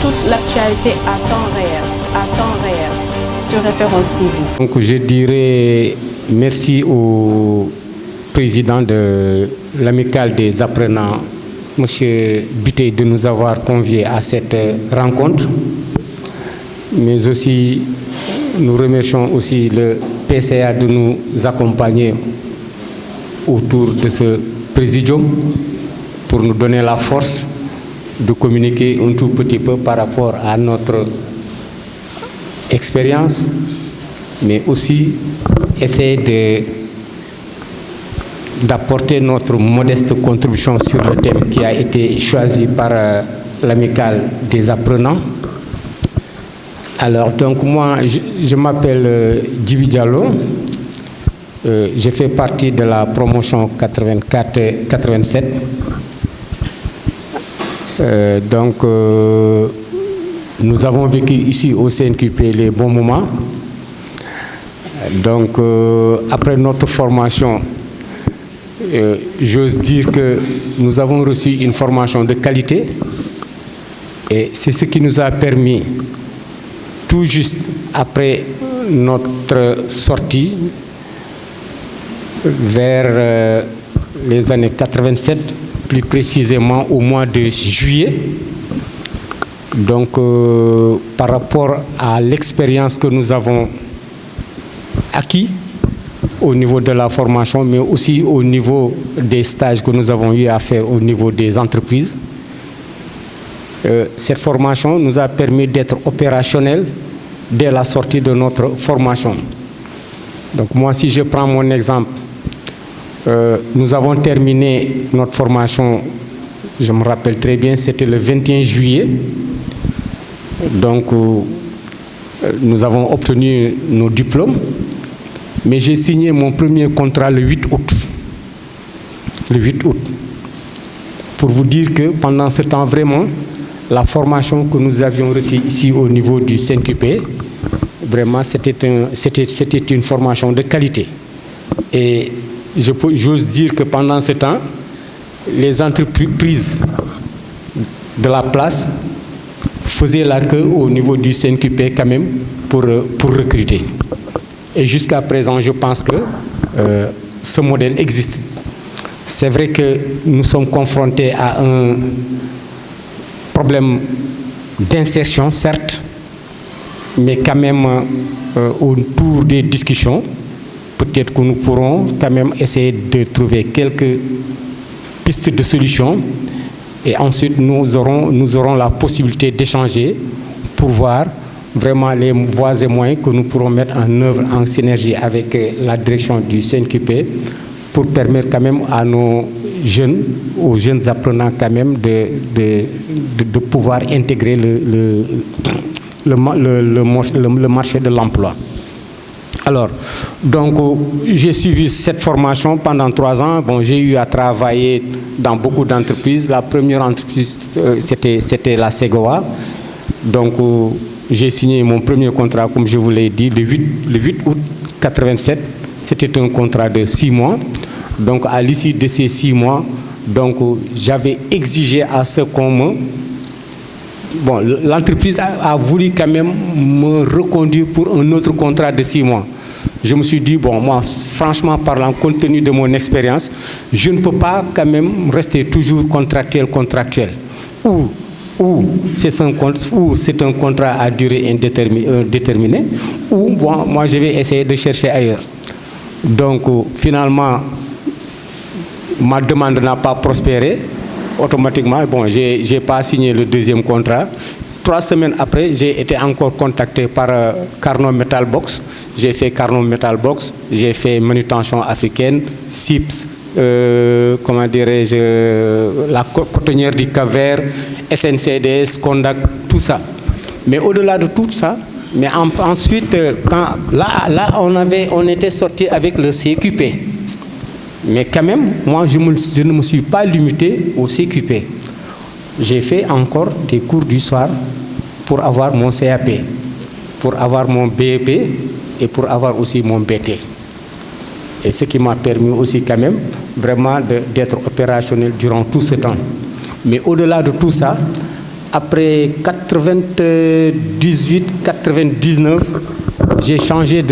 toute l'actualité à temps réel, sur Référence TV. Donc je dirais merci au président de l'amicale des apprenants, M. Buté, de nous avoir conviés à cette rencontre. Mais aussi, nous remercions aussi le PCA de nous accompagner autour de ce présidium pour nous donner la force de communiquer un tout petit peu par rapport à notre expérience, mais aussi essayer d'apporter notre modeste contribution sur le thème qui a été choisi par l'amicale des apprenants. Alors, donc moi, je m'appelle Djibi Diallo, je fais partie de la promotion 84-87. Nous avons vécu ici au CNQP les bons moments. Donc, après notre formation, j'ose dire que nous avons reçu une formation de qualité et c'est ce qui nous a permis, tout juste après notre sortie, vers les années 87, plus précisément au mois de juillet. Donc, par rapport à l'expérience que nous avons acquis au niveau de la formation, mais aussi au niveau des stages que nous avons eu à faire au niveau des entreprises, cette formation nous a permis d'être opérationnels dès la sortie de notre formation. Donc moi, si je prends mon exemple, nous avons terminé notre formation, je me rappelle très bien, c'était le 21 juillet. Donc, nous avons obtenu nos diplômes, mais j'ai signé mon premier contrat le 8 août. Le 8 août. Pour vous dire que pendant ce temps, vraiment, la formation que nous avions reçue ici au niveau du CNQP, vraiment, c'était une formation de qualité. Et j'ose dire que pendant ce temps, les entreprises de la place faisaient la queue au niveau du CNQP quand même pour recruter. Et jusqu'à présent, je pense que ce modèle existe. C'est vrai que nous sommes confrontés à un problème d'insertion, certes, mais quand même autour des discussions, peut-être que nous pourrons quand même essayer de trouver quelques pistes de solutions et ensuite nous aurons la possibilité d'échanger pour voir vraiment les voies et moyens que nous pourrons mettre en œuvre en synergie avec la direction du CNQP pour permettre quand même à nos jeunes, aux jeunes apprenants quand même de pouvoir intégrer le marché de l'emploi. Alors, donc, j'ai suivi cette formation pendant 3 ans. Bon, j'ai eu à travailler dans beaucoup d'entreprises. La première entreprise, c'était la Segoa. Donc, j'ai signé mon premier contrat, comme je vous l'ai dit, le 8 août 87. C'était un contrat de 6 mois. Donc, à l'issue de ces 6 mois, donc, j'avais exigé à ce qu'on me... Bon, l'entreprise a voulu quand même me reconduire pour un autre contrat de 6 mois. Je me suis dit, bon, moi, franchement parlant, compte tenu de mon expérience, je ne peux pas quand même rester toujours contractuel. Ou c'est un contrat à durée indéterminée, ou bon, moi, je vais essayer de chercher ailleurs. Donc, finalement, ma demande n'a pas prospéré. Automatiquement, bon, j'ai pas signé le deuxième contrat. 3 semaines après, j'ai été encore contacté par Carnot Metal Box. J'ai fait Carnot Metal Box, j'ai fait manutention africaine, SIPS, comment dirais-je, la cotonnière du Cap-Vert, SNCDS, Condac, tout ça. Mais au-delà de tout ça, mais ensuite, on était sorti avec le CQP. Mais quand même, moi, je ne me suis pas limité au CQP. J'ai fait encore des cours du soir pour avoir mon CAP, pour avoir mon BEP et pour avoir aussi mon BT. Et ce qui m'a permis aussi quand même vraiment d'être opérationnel durant tout ce temps. Mais au-delà de tout ça, après 98-99, j'ai changé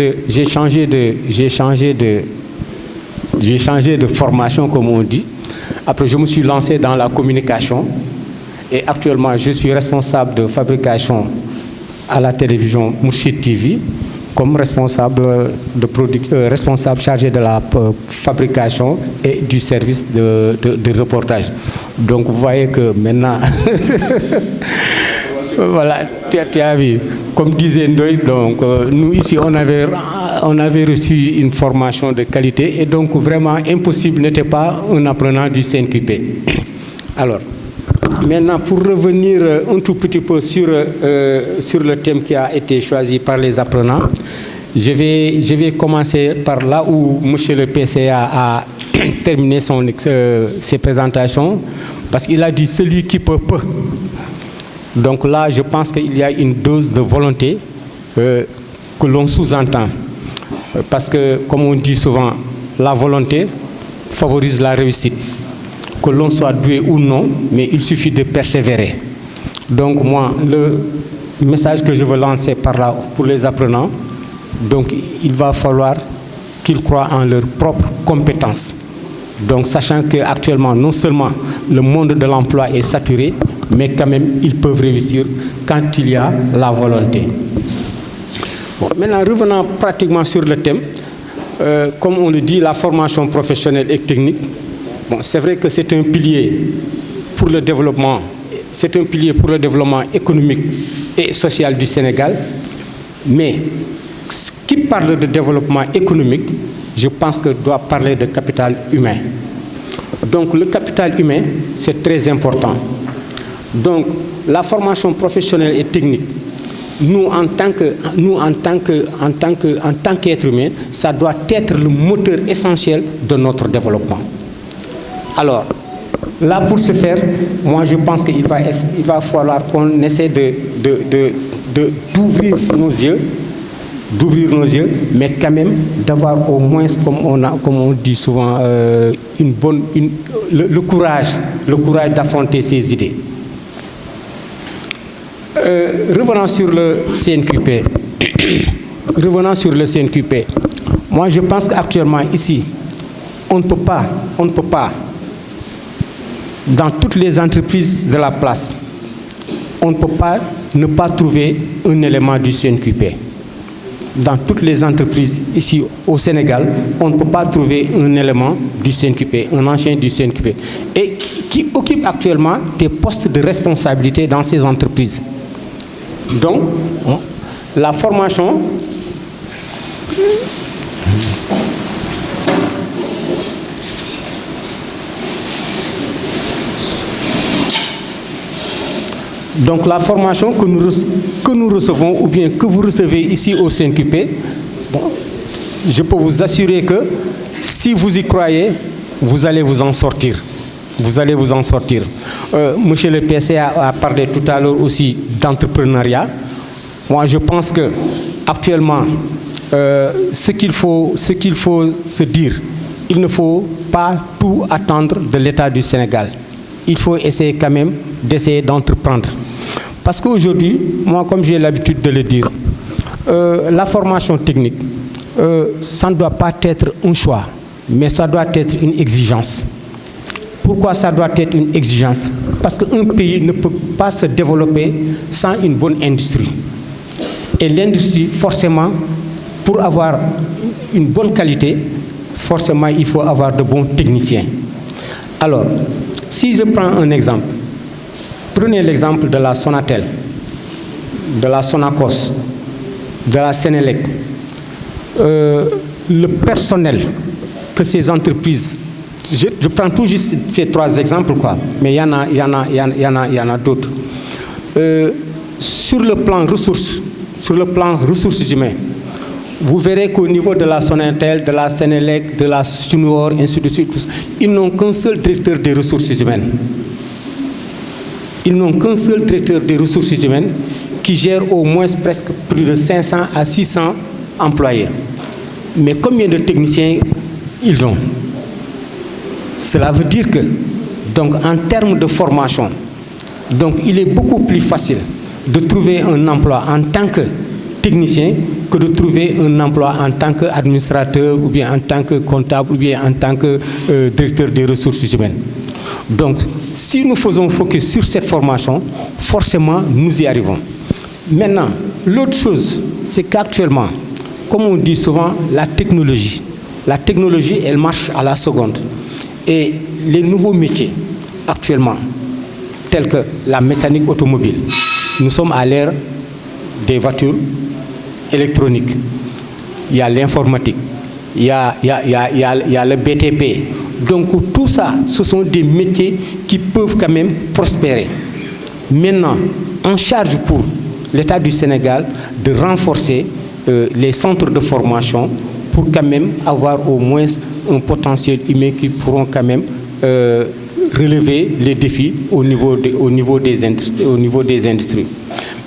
de formation, comme on dit. Après, je me suis lancé dans la communication et actuellement, je suis responsable de fabrication à la télévision Mourchid TV, comme responsable chargé de la fabrication et du service de reportage. Donc, vous voyez que maintenant, voilà, tu as vu, comme disait Ndoye, donc nous ici, on avait reçu une formation de qualité et donc vraiment impossible n'était pas un apprenant du CNQP. Alors, maintenant, pour revenir un tout petit peu sur le thème qui a été choisi par les apprenants, je vais commencer par là où M. le PCA a terminé ses présentations, parce qu'il a dit « celui qui peut, peut ». Donc là, je pense qu'il y a une dose de volonté que l'on sous-entend. Parce que, comme on dit souvent, la volonté favorise la réussite. Que l'on soit doué ou non, mais il suffit de persévérer. Donc moi, le message que je veux lancer par là pour les apprenants, donc il va falloir qu'ils croient en leurs propres compétences. Donc sachant qu'actuellement, non seulement le monde de l'emploi est saturé, mais quand même, ils peuvent réussir quand il y a la volonté. Bon, maintenant, revenant pratiquement sur le thème, comme on le dit, la formation professionnelle et technique, bon, c'est vrai que c'est un pilier pour le développement, économique et social du Sénégal, mais qui parle de développement économique, je pense que doit parler de capital humain. Donc le capital humain, c'est très important. Donc la formation professionnelle et technique, nous en tant qu'être humain, ça doit être le moteur essentiel de notre développement. Alors, là pour ce faire, moi je pense qu'il va falloir qu'on essaie d'ouvrir nos yeux, mais quand même d'avoir au moins, comme on dit souvent, le courage d'affronter ces idées. Revenant sur le CNQP, moi je pense qu'actuellement ici, on ne peut pas, dans toutes les entreprises de la place, on ne peut pas ne pas trouver un élément du CNQP. Dans toutes les entreprises ici au Sénégal, on ne peut pas trouver un élément du CNQP, un ancien du CNQP, et qui occupe actuellement des postes de responsabilité dans ces entreprises. Donc, la formation que nous recevons ou bien que vous recevez ici au CNQP, bon, je peux vous assurer que si vous y croyez, vous allez vous en sortir. Monsieur le PCA a parlé tout à l'heure aussi d'entrepreneuriat. Moi, je pense que actuellement, ce qu'il faut se dire, il ne faut pas tout attendre de l'État du Sénégal. Il faut essayer quand même d'entreprendre. Parce qu'aujourd'hui, moi, comme j'ai l'habitude de le dire, la formation technique, ça ne doit pas être un choix, mais ça doit être une exigence. Pourquoi ça doit être une exigence? Parce qu'un pays ne peut pas se développer sans une bonne industrie. Et l'industrie, forcément, pour avoir une bonne qualité, forcément, il faut avoir de bons techniciens. Alors, si je prends un exemple, prenez l'exemple de la Sonatel, de la Sonacos, de la Sénélec. Le personnel que ces entreprises, je prends tout juste ces trois exemples, quoi, mais il y en a d'autres. Sur le plan ressources humaines, vous verrez qu'au niveau de la Sonatel, de la Sénélec, de la Sunuor, ainsi de suite, ils n'ont qu'un seul directeur des ressources humaines. Ils n'ont qu'un seul directeur des ressources humaines qui gère au moins presque plus de 500 à 600 employés. Mais combien de techniciens ils ont? Cela veut dire que, donc, en termes de formation, Donc il est beaucoup plus facile de trouver un emploi en tant que technicien que de trouver un emploi en tant qu'administrateur ou bien en tant que comptable ou bien en tant que directeur des ressources humaines. Donc si nous faisons focus sur cette formation, forcément nous y arrivons. Maintenant, l'autre chose, c'est qu'actuellement, comme on dit souvent, la technologie, elle marche à la seconde. Et les nouveaux métiers, actuellement, tels que la mécanique automobile, nous sommes à l'ère des voitures électroniques. Il y a l'informatique, il y a le BTP. Donc tout ça, ce sont des métiers qui peuvent quand même prospérer. Maintenant, on charge pour l'État du Sénégal de renforcer les centres de formation pour quand même avoir au moins un potentiel humain qui pourront quand même relever les défis au niveau des industries.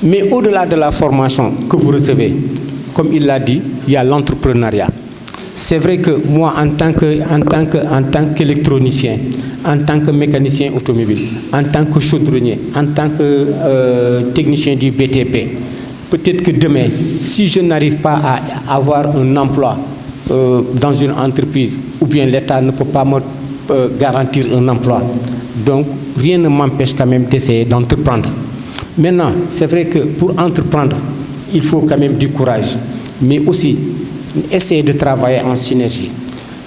Mais au-delà de la formation que vous recevez, comme il l'a dit, il y a l'entrepreneuriat. C'est vrai que moi, en tant qu'électronicien, en tant que mécanicien automobile, en tant que chaudronnier, en tant que technicien du BTP, peut-être que demain, si je n'arrive pas à avoir un emploi dans une entreprise, ou bien l'État ne peut pas me garantir un emploi, donc rien ne m'empêche quand même d'essayer d'entreprendre. Maintenant, c'est vrai que pour entreprendre, il faut quand même du courage, mais aussi essayer de travailler en synergie.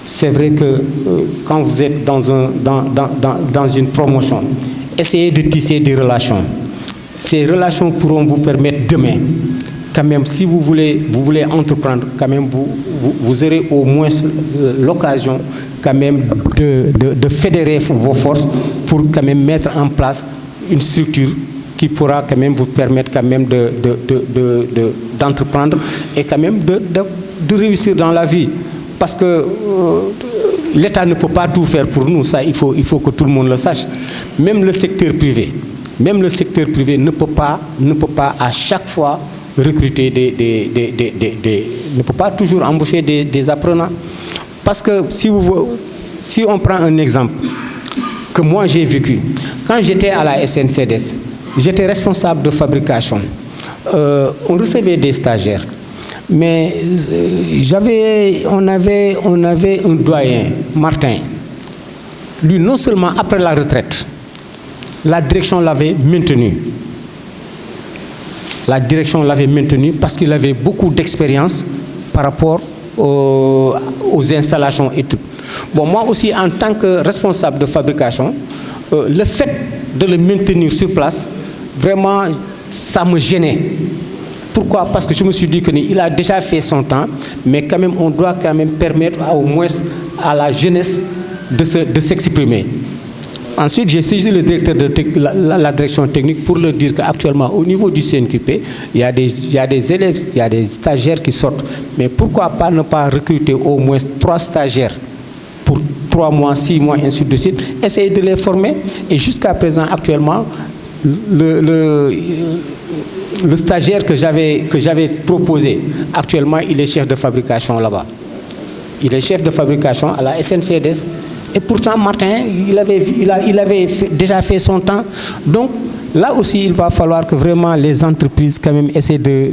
C'est vrai que quand vous êtes dans une promotion, essayez de tisser des relations. Ces relations pourront vous permettre demain, quand même, si vous voulez entreprendre, quand même, vous aurez au moins l'occasion quand même de fédérer vos forces pour quand même mettre en place une structure qui pourra quand même vous permettre quand même d'entreprendre et quand même de réussir dans la vie. Parce que l'État ne peut pas tout faire pour nous, ça il faut que tout le monde le sache. Même le secteur privé ne peut pas à chaque fois recruter ne peut pas toujours embaucher des apprenants. Parce que si on prend un exemple que moi j'ai vécu, quand j'étais à la SNCDS, j'étais responsable de fabrication. On recevait des stagiaires. Mais on avait un doyen, Martin. Lui, non seulement après la retraite, la direction l'avait maintenu. La direction l'avait maintenu parce qu'il avait beaucoup d'expérience par rapport aux installations et tout. Bon, moi aussi, en tant que responsable de fabrication, le fait de le maintenir sur place, vraiment, ça me gênait. Pourquoi? Parce que je me suis dit qu'il a déjà fait son temps, mais quand même, on doit quand même permettre au moins à la jeunesse de s'exprimer. Ensuite, j'ai saisi le directeur de la direction technique pour leur dire qu'actuellement, au niveau du CNQP, il y a des élèves, il y a des stagiaires qui sortent. Mais pourquoi pas ne pas recruter au moins 3 stagiaires pour 3 mois, 6 mois, ainsi de suite, essayer de les former. Et jusqu'à présent, actuellement, le stagiaire que j'avais proposé, actuellement, il est chef de fabrication là-bas. Il est chef de fabrication à la SNCDS. Et pourtant, Martin, il avait déjà fait son temps. Donc, là aussi, il va falloir que vraiment les entreprises quand même essaient de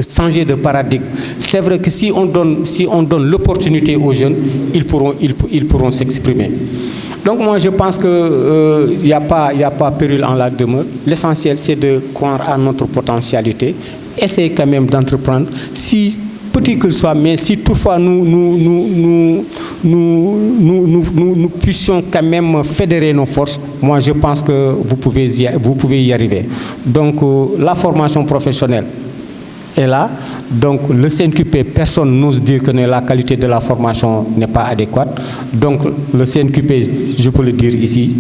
changer de paradigme. C'est vrai que si on donne l'opportunité aux jeunes, ils pourront s'exprimer. Donc moi, je pense qu'il n'y a pas péril en la demeure. L'essentiel, c'est de croire à notre potentialité, essayer quand même d'entreprendre. Si petit qu'il soit, mais si toutefois nous puissions quand même fédérer nos forces, moi je pense que vous pouvez y arriver. Donc la formation professionnelle est là. Donc le CNQP, personne n'ose dire que la qualité de la formation n'est pas adéquate. Donc le CNQP, je peux le dire ici,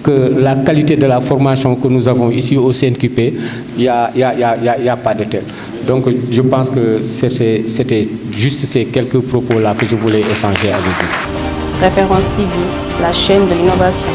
que la qualité de la formation que nous avons ici au CNQP, il n'y a pas de tel. Donc je pense que c'était juste ces quelques propos-là que je voulais échanger avec vous. Référence TV, la chaîne de l'innovation.